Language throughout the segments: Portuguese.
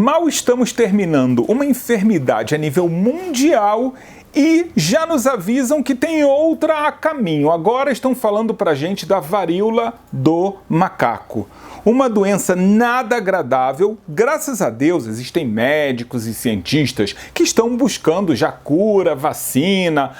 Mal estamos terminando uma enfermidade a nível mundial e já nos avisam que tem outra a caminho. Agora estão falando pra gente da varíola do macaco. Uma doença nada agradável. Graças a Deus existem médicos e cientistas que estão buscando já cura, vacina,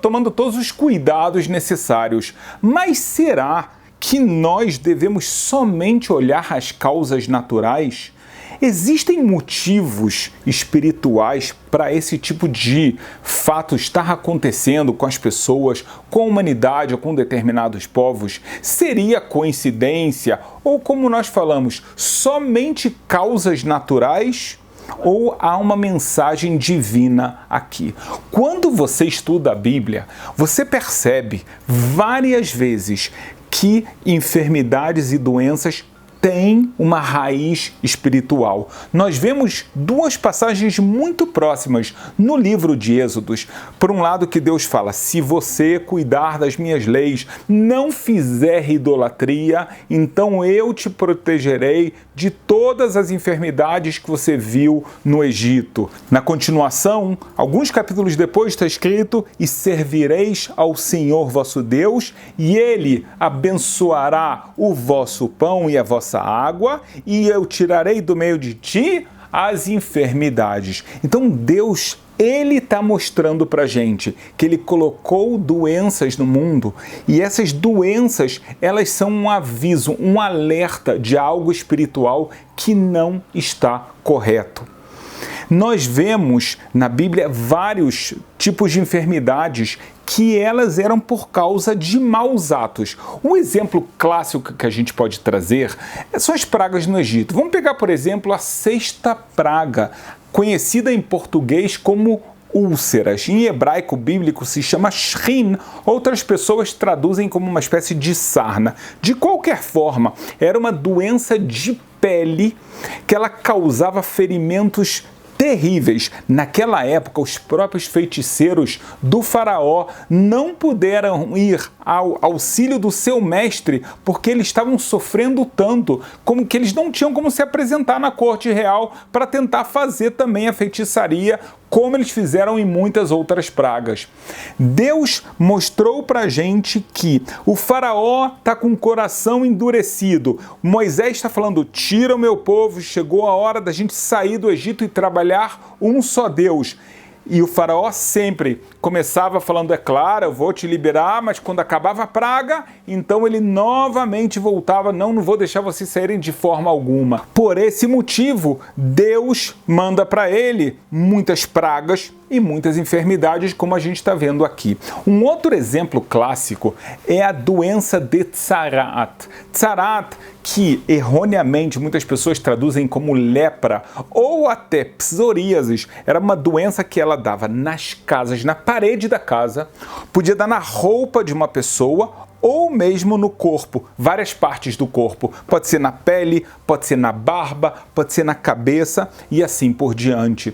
tomando todos os cuidados necessários. Mas será que nós devemos somente olhar as causas naturais? Existem motivos espirituais para esse tipo de fato estar acontecendo com as pessoas, com a humanidade ou com determinados povos? Seria coincidência ou, como nós falamos, somente causas naturais? Ou há uma mensagem divina aqui? Quando você estuda a Bíblia, você percebe várias vezes que enfermidades e doenças têm uma raiz espiritual. Nós vemos duas passagens muito próximas no livro de Êxodos. Por um lado, que Deus fala: se você cuidar das minhas leis, não fizer idolatria, então eu te protegerei de todas as enfermidades que você viu no Egito. Na continuação, alguns capítulos depois está escrito: e servireis ao Senhor vosso Deus, e Ele abençoará o vosso pão e a vossa água, e eu tirarei do meio de ti as enfermidades. Então Deus, Ele está mostrando para a gente que Ele colocou doenças no mundo, e essas doenças, elas são um aviso, um alerta de algo espiritual que não está correto. Nós vemos na Bíblia vários tipos de enfermidades que elas eram por causa de maus atos. Um exemplo clássico que a gente pode trazer são as pragas no Egito. Vamos pegar, por exemplo, a sexta praga, conhecida em português como úlceras. Em hebraico bíblico se chama shrin, outras pessoas traduzem como uma espécie de sarna. De qualquer forma, era uma doença de pele que ela causava ferimentos terríveis. Naquela época, os próprios feiticeiros do faraó não puderam ir ao auxílio do seu mestre porque eles estavam sofrendo tanto, como que eles não tinham como se apresentar na corte real para tentar fazer também a feitiçaria, como eles fizeram em muitas outras pragas. Deus mostrou para a gente que o faraó está com o coração endurecido. Moisés está falando: tira o meu povo, chegou a hora da gente sair do Egito e trabalhar um só Deus. E o faraó sempre começava falando: é claro, eu vou te liberar, mas quando acabava a praga, então ele novamente voltava: não vou deixar vocês saírem de forma alguma. Por esse motivo, Deus manda para ele muitas pragas e muitas enfermidades, como a gente está vendo aqui. Um outro exemplo clássico é a doença de Tsarat. Tsarat, que erroneamente muitas pessoas traduzem como lepra ou até psoríasis, era uma doença que ela dava nas casas, na parede da casa, podia dar na roupa de uma pessoa ou mesmo no corpo, várias partes do corpo. Pode ser na pele, pode ser na barba, pode ser na cabeça e assim por diante.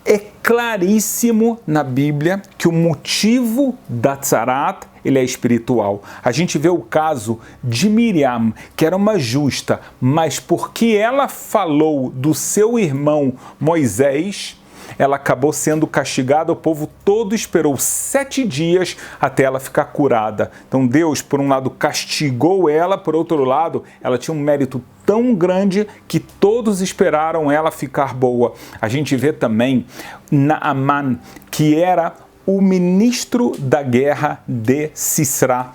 É claríssimo na Bíblia que o motivo da Tsarat, ele é espiritual. A gente vê o caso de Miriam, que era uma justa, mas porque ela falou do seu irmão Moisés, ela acabou sendo castigada. O povo todo esperou 7 dias até ela ficar curada. Então Deus, por um lado, castigou ela, por outro lado, ela tinha um mérito tão grande que todos esperaram ela ficar boa. A gente vê também Naaman, que era o ministro da guerra de Sisra.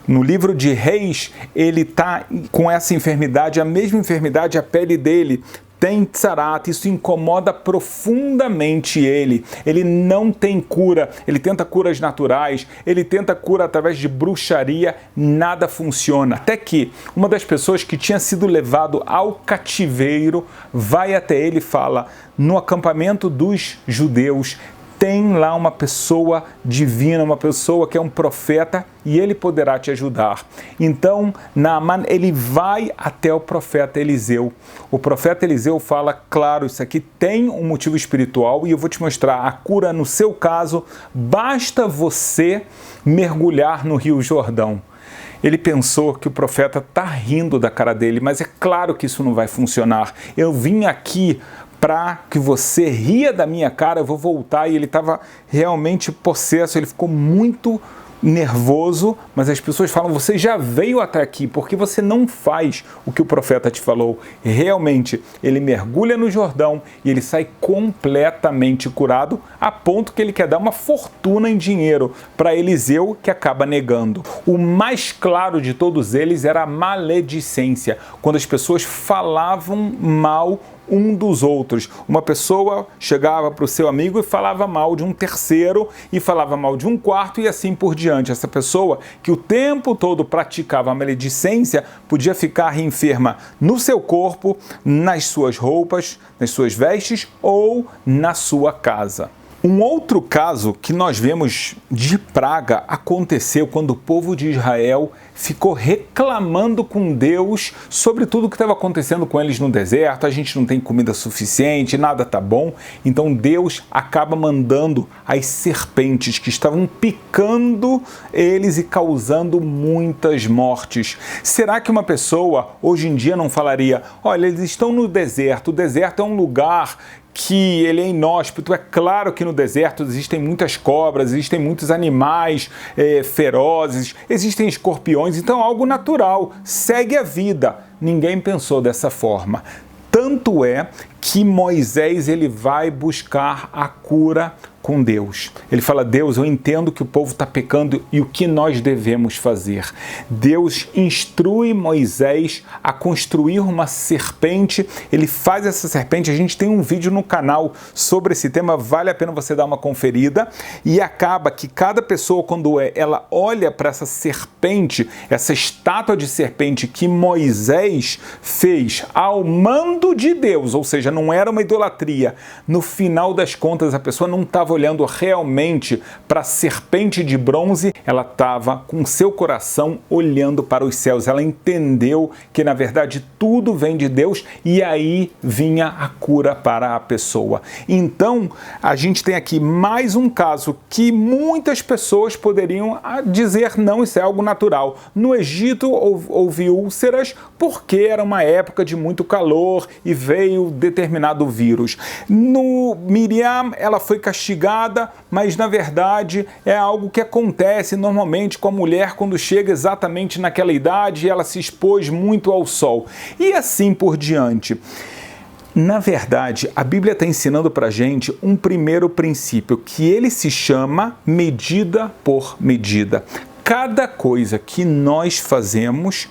No livro de Reis, ele está com essa enfermidade, a mesma enfermidade, a pele dele tem Tsarat, isso incomoda profundamente ele. Ele não tem cura, ele tenta curas naturais, ele tenta cura através de bruxaria, nada funciona. Até que uma das pessoas que tinha sido levado ao cativeiro vai até ele e fala: no acampamento dos judeus tem lá uma pessoa divina, uma pessoa que é um profeta, e ele poderá te ajudar. Então, Naaman, ele vai até o profeta Eliseu. O profeta Eliseu fala: claro, isso aqui tem um motivo espiritual e eu vou te mostrar a cura no seu caso, basta você mergulhar no Rio Jordão. Ele pensou que o profeta está rindo da cara dele, mas é claro que isso não vai funcionar. Eu vim aqui para que você ria da minha cara, eu vou voltar. E ele estava realmente possesso, ele ficou muito nervoso, mas as pessoas falam, você já veio até aqui, porque você não faz o que o profeta te falou. E realmente, ele mergulha no Jordão e ele sai completamente curado, a ponto que ele quer dar uma fortuna em dinheiro para Eliseu, que acaba negando. O mais claro de todos eles era a maledicência, quando as pessoas falavam mal um dos outros. Uma pessoa chegava para o seu amigo e falava mal de um terceiro, e falava mal de um quarto, e assim por diante. Essa pessoa que o tempo todo praticava a maledicência podia ficar enferma no seu corpo, nas suas roupas, nas suas vestes ou na sua casa. Um outro caso que nós vemos de praga aconteceu quando o povo de Israel ficou reclamando com Deus sobre tudo o que estava acontecendo com eles no deserto. A gente não tem comida suficiente, nada tá bom. Então Deus acaba mandando as serpentes que estavam picando eles e causando muitas mortes. Será que uma pessoa hoje em dia não falaria, olha, eles estão no deserto, o deserto é um lugar que ele é inóspito? É claro que no deserto existem muitas cobras, existem muitos animais ferozes, existem escorpiões, então é algo natural, segue a vida. Ninguém pensou dessa forma. Tanto é que Moisés ele vai buscar a cura com Deus. Ele fala, Deus, eu entendo que o povo está pecando e o que nós devemos fazer. Deus instrui Moisés a construir uma serpente, ele faz essa serpente, a gente tem um vídeo no canal sobre esse tema, vale a pena você dar uma conferida, e acaba que cada pessoa, quando ela olha para essa serpente, essa estátua de serpente que Moisés fez ao mando de Deus, ou seja, não era uma idolatria, no final das contas a pessoa não estava olhando realmente para a serpente de bronze, ela estava com seu coração olhando para os céus. Ela entendeu que na verdade tudo vem de Deus, e aí vinha a cura para a pessoa. Então a gente tem aqui mais um caso que muitas pessoas poderiam dizer, não, isso é algo natural. No Egito houve úlceras porque era uma época de muito calor e veio determinado vírus. No Miriam, ela foi castigada, mas na verdade é algo que acontece normalmente com a mulher quando chega exatamente naquela idade e ela se expôs muito ao sol. E assim por diante. Na verdade, a Bíblia está ensinando para a gente um primeiro princípio, que ele se chama medida por medida. Cada coisa que nós fazemos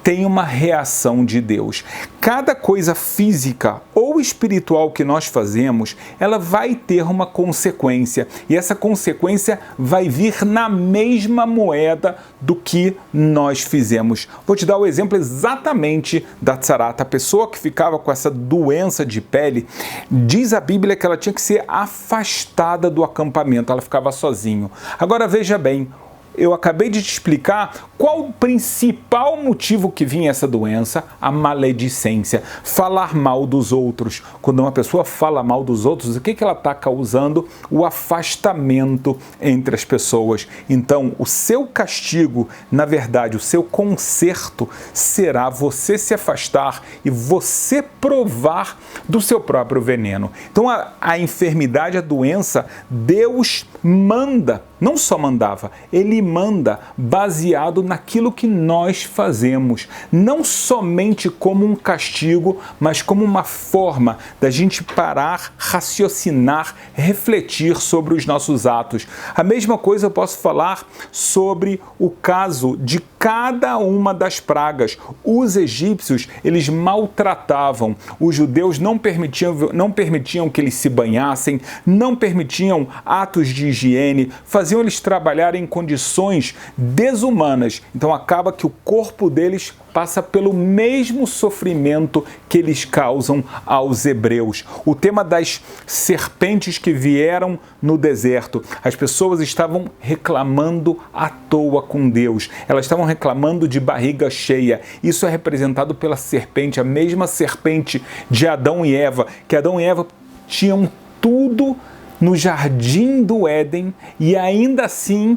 tem uma reação de Deus. Cada coisa física ou espiritual que nós fazemos, ela vai ter uma consequência. E essa consequência vai vir na mesma moeda do que nós fizemos. Vou te dar o exemplo exatamente da tzarata. A pessoa que ficava com essa doença de pele, diz a Bíblia que ela tinha que ser afastada do acampamento. Ela ficava sozinha. Agora veja bem, eu acabei de te explicar qual o principal motivo que vinha essa doença, a maledicência, falar mal dos outros. Quando uma pessoa fala mal dos outros, o que ela está causando? O afastamento entre as pessoas. Então, o seu castigo, na verdade, o seu conserto será você se afastar e você provar do seu próprio veneno. Então, a enfermidade, a doença, Deus manda, não só mandava, ele manda baseado naquilo que nós fazemos, não somente como um castigo, mas como uma forma da gente parar, raciocinar, refletir sobre os nossos atos. A mesma coisa eu posso falar sobre o caso de cada uma das pragas. Os egípcios, eles maltratavam, os judeus não permitiam que eles se banhassem, não permitiam atos de higiene, faziam eles trabalhar em condições desumanas. Então acaba que o corpo deles passa pelo mesmo sofrimento que eles causam aos hebreus. O tema das serpentes que vieram no deserto. As pessoas estavam reclamando à toa com Deus. Elas estavam reclamando de barriga cheia. Isso é representado pela serpente, a mesma serpente de Adão e Eva, que Adão e Eva tinham tudo no jardim do Éden, e ainda assim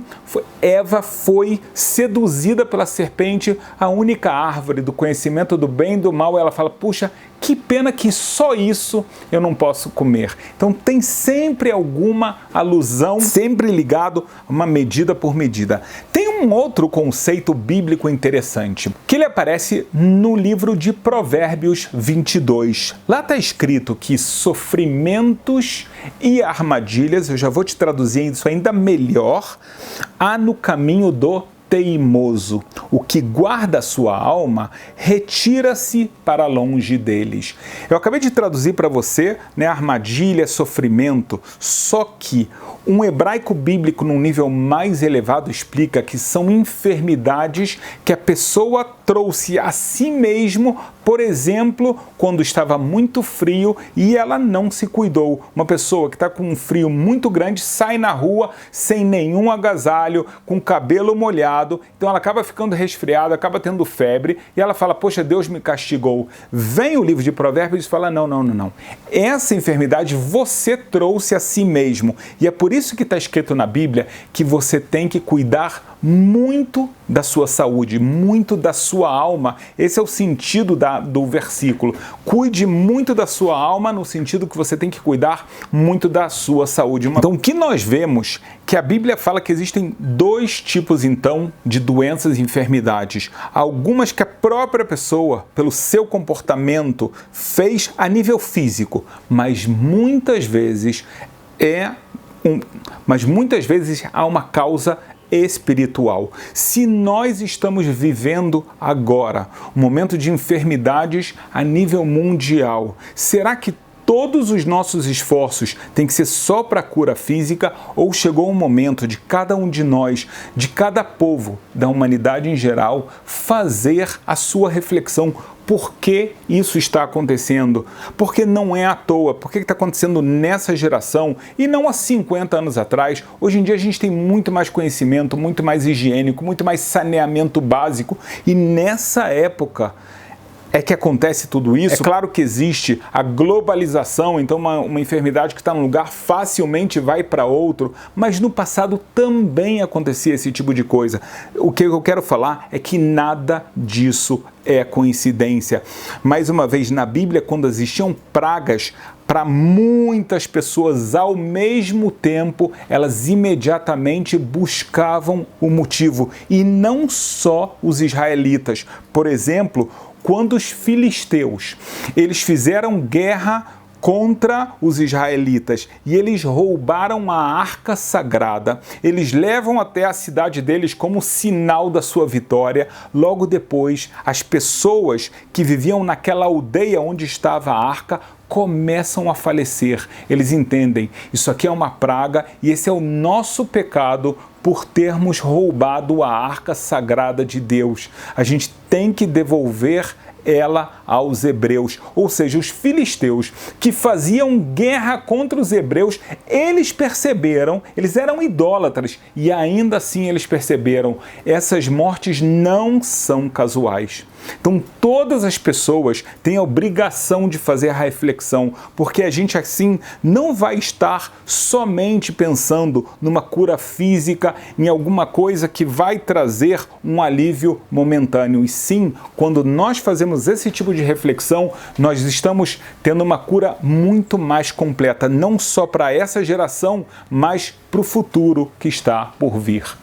Eva foi seduzida pela serpente, a única árvore do conhecimento do bem e do mal. Ela fala, puxa, Que pena que só isso eu não posso comer. Então tem sempre alguma alusão, sempre ligado a uma medida por medida. Tem um outro conceito bíblico interessante, que ele aparece no livro de Provérbios 22. Lá está escrito que sofrimentos e armadilhas, eu já vou te traduzir isso ainda melhor, há no caminho do teimoso. O que guarda a sua alma, retira-se para longe deles. Eu acabei de traduzir para você, armadilha, sofrimento, só que um hebraico bíblico num nível mais elevado explica que são enfermidades que a pessoa trouxe a si mesmo, por exemplo, quando estava muito frio e ela não se cuidou. Uma pessoa que está com um frio muito grande sai na rua sem nenhum agasalho, com o cabelo molhado, então ela acaba ficando resfriada, acaba tendo febre e ela fala, poxa, Deus me castigou. Vem o livro de Provérbios e fala, não. Essa enfermidade você trouxe a si mesmo. E é por isso que está escrito na Bíblia que você tem que cuidar muito da sua saúde, muito da sua alma. Esse é o sentido do versículo. Cuide muito da sua alma, no sentido que você tem que cuidar muito da sua saúde. Então, o que nós vemos que a Bíblia fala que existem dois tipos, então, de doenças e enfermidades. Algumas que a própria pessoa, pelo seu comportamento, fez a nível físico, mas muitas vezes há uma causa espiritual. Se nós estamos vivendo agora um momento de enfermidades a nível mundial, será que todos os nossos esforços têm que ser só para a cura física ou chegou um momento de cada um de nós, de cada povo da humanidade em geral, fazer a sua reflexão? Por que isso está acontecendo? Porque não é à toa. Por que está acontecendo nessa geração e não há 50 anos atrás? Hoje em dia a gente tem muito mais conhecimento, muito mais higiênico, muito mais saneamento básico e nessa época é que acontece tudo isso. É claro que existe a globalização, então uma enfermidade que está num lugar facilmente vai para outro, mas no passado também acontecia esse tipo de coisa. O que eu quero falar é que nada disso é coincidência. Mais uma vez, na Bíblia, quando existiam pragas para muitas pessoas ao mesmo tempo, elas imediatamente buscavam o motivo. E não só os israelitas. Por exemplo, quando os filisteus, eles fizeram guerra contra os israelitas e eles roubaram a arca sagrada, eles levam até a cidade deles como sinal da sua vitória. Logo depois, as pessoas que viviam naquela aldeia onde estava a arca começam a falecer. Eles entendem, isso aqui é uma praga e esse é o nosso pecado por termos roubado a arca sagrada de Deus. A gente tem que devolver ela aos hebreus. Ou seja, os filisteus que faziam guerra contra os hebreus, eles perceberam, eles eram idólatras e ainda assim eles perceberam, essas mortes não são casuais. Então todas as pessoas têm a obrigação de fazer a reflexão, porque a gente assim não vai estar somente pensando numa cura física, em alguma coisa que vai trazer um alívio momentâneo. E sim, quando nós fazemos esse tipo de reflexão, nós estamos tendo uma cura muito mais completa, não só para essa geração, mas para o futuro que está por vir.